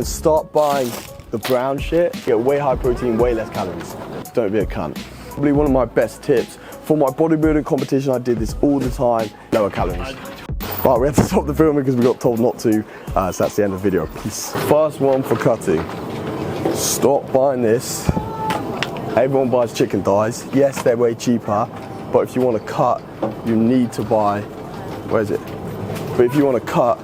And start buying the brown shit, get way high protein, way less calories. Don't be a cunt. Probably one of my best tips. For my bodybuilding competition, I did this all the time, lower calories. Right, we have to stop the filming because we got told not to, so that's the end of the video. Peace. First one for cutting. Stop buying this. Everyone buys chicken thighs. Yes, they're way cheaper, but if you want to cut, you need to buy, where is it? But if you want to cut,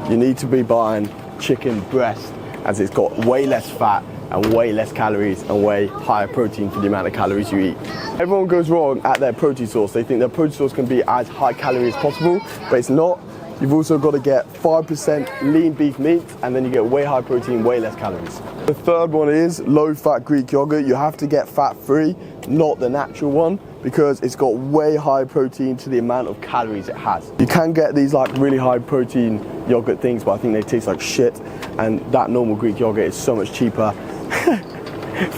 you need to be buying chicken breast, as it's got way less fat and way less calories and way higher protein for the amount of calories you eat. Everyone goes wrong at their protein source. They think their protein source can be as high calorie as possible, but it's not. You've also got to get 5% lean beef meat, and then you get way high protein, way less calories. The third one is low fat Greek yogurt. You have to get fat free, not the natural one, because it's got way high protein to the amount of calories it has. You can get these like really high protein yogurt things, but I think they taste like shit, and that normal Greek yogurt is so much cheaper.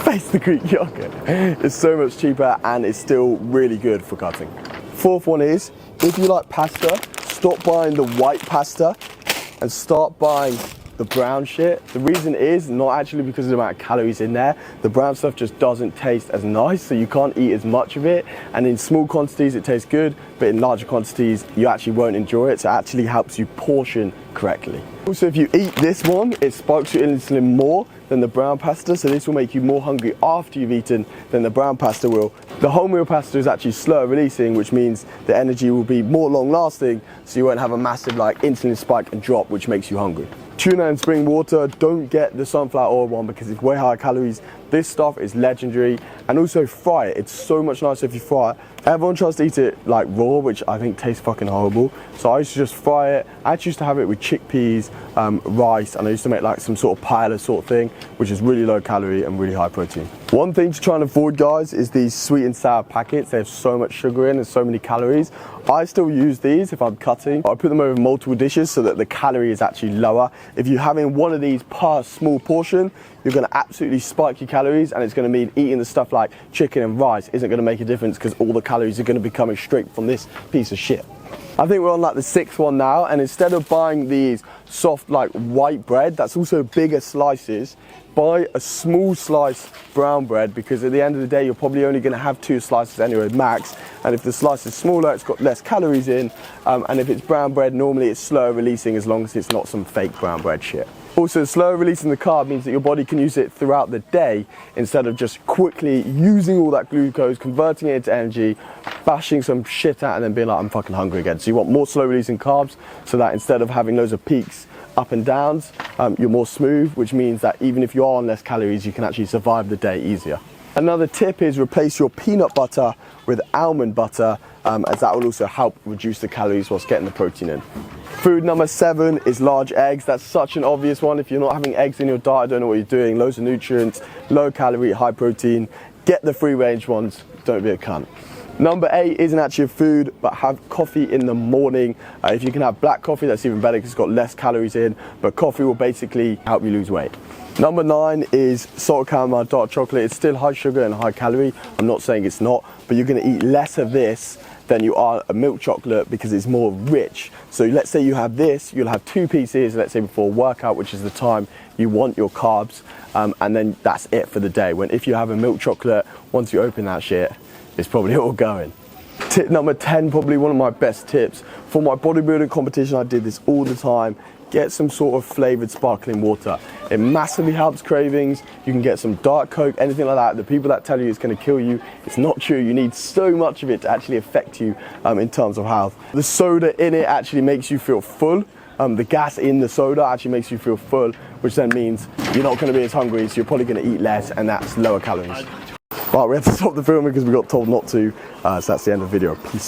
Face the Greek yogurt. It's so much cheaper and it's still really good for cutting. Fourth one is, if you like pasta, stop buying the white pasta and start buying the brown shit. The reason is not actually because of the amount of calories in there. The brown stuff just doesn't taste as nice, so you can't eat as much of it. And in small quantities it tastes good, but in larger quantities you actually won't enjoy it. So it actually helps you portion correctly. Also, if you eat this one, it spikes your insulin more than the brown pasta, so this will make you more hungry after you've eaten than the brown pasta will. The wholemeal pasta is actually slower releasing, which means the energy will be more long lasting, so you won't have a massive like insulin spike and drop, which makes you hungry. Tuna and spring water, don't get the sunflower oil one because it's way higher calories. This stuff is legendary, and also fry it. It's so much nicer if you fry it. Everyone tries to eat it like raw, which I think tastes fucking horrible. So I used to just fry it. I actually used to have it with chickpeas, rice, and I used to make like some sort of paella sort of thing, which is really low calorie and really high protein. One thing to try and avoid, guys, is these sweet and sour packets. They have so much sugar in and so many calories. I still use these if I'm cutting. I put them over multiple dishes so that the calorie is actually lower. If you're having one of these per small portion, you're going to absolutely spike your calories, and it's going to mean eating the stuff like chicken and rice isn't going to make a difference because all the calories are going to be coming straight from this piece of shit. I think we're on like the sixth one now, and instead of buying these soft like white bread that's also bigger slices, buy a small slice brown bread, because at the end of the day you're probably only going to have 2 slices anyway max, and if the slice is smaller it's got less calories in, and if it's brown bread normally it's slower releasing as long as it's not some fake brown bread shit. Also, slower releasing the carb means that your body can use it throughout the day instead of just quickly using all that glucose, converting it into energy, bashing some shit out and then being like, I'm fucking hungry again. So you want more slow releasing carbs so that instead of having loads of peaks, up and downs, you're more smooth, which means that even if you are on less calories, you can actually survive the day easier. Another tip is replace your peanut butter with almond butter, as that will also help reduce the calories whilst getting the protein in. Food number 7 is large eggs. That's such an obvious one. If you're not having eggs in your diet, I don't know what you're doing. Loads of nutrients, low calorie, high protein. Get the free range ones, don't be a cunt. Number 8 isn't actually a food, but have coffee in the morning. If you can have black coffee, that's even better because it's got less calories in, but coffee will basically help you lose weight. Number 9 is salted caramel dark chocolate. It's still high sugar and high calorie. I'm not saying it's not, but you're gonna eat less of this than you are a milk chocolate because it's more rich. So let's say you have this, you'll have 2 pieces, let's say before a workout, which is the time you want your carbs, and then that's it for the day. When if you have a milk chocolate, once you open that shit, it's probably all going. Tip number 10, probably one of my best tips. For my bodybuilding competition, I did this all the time. Get some sort of flavored sparkling water. It massively helps cravings. You can get some Diet Coke, anything like that. The people that tell you it's going to kill you, it's not true. You need so much of it to actually affect you in terms of health. The soda in it actually makes you feel full. The gas in the soda actually makes you feel full, which then means you're not going to be as hungry, so you're probably going to eat less, and that's lower calories. Right, we have to stop the filming because we got told not to, so that's the end of the video. Peace.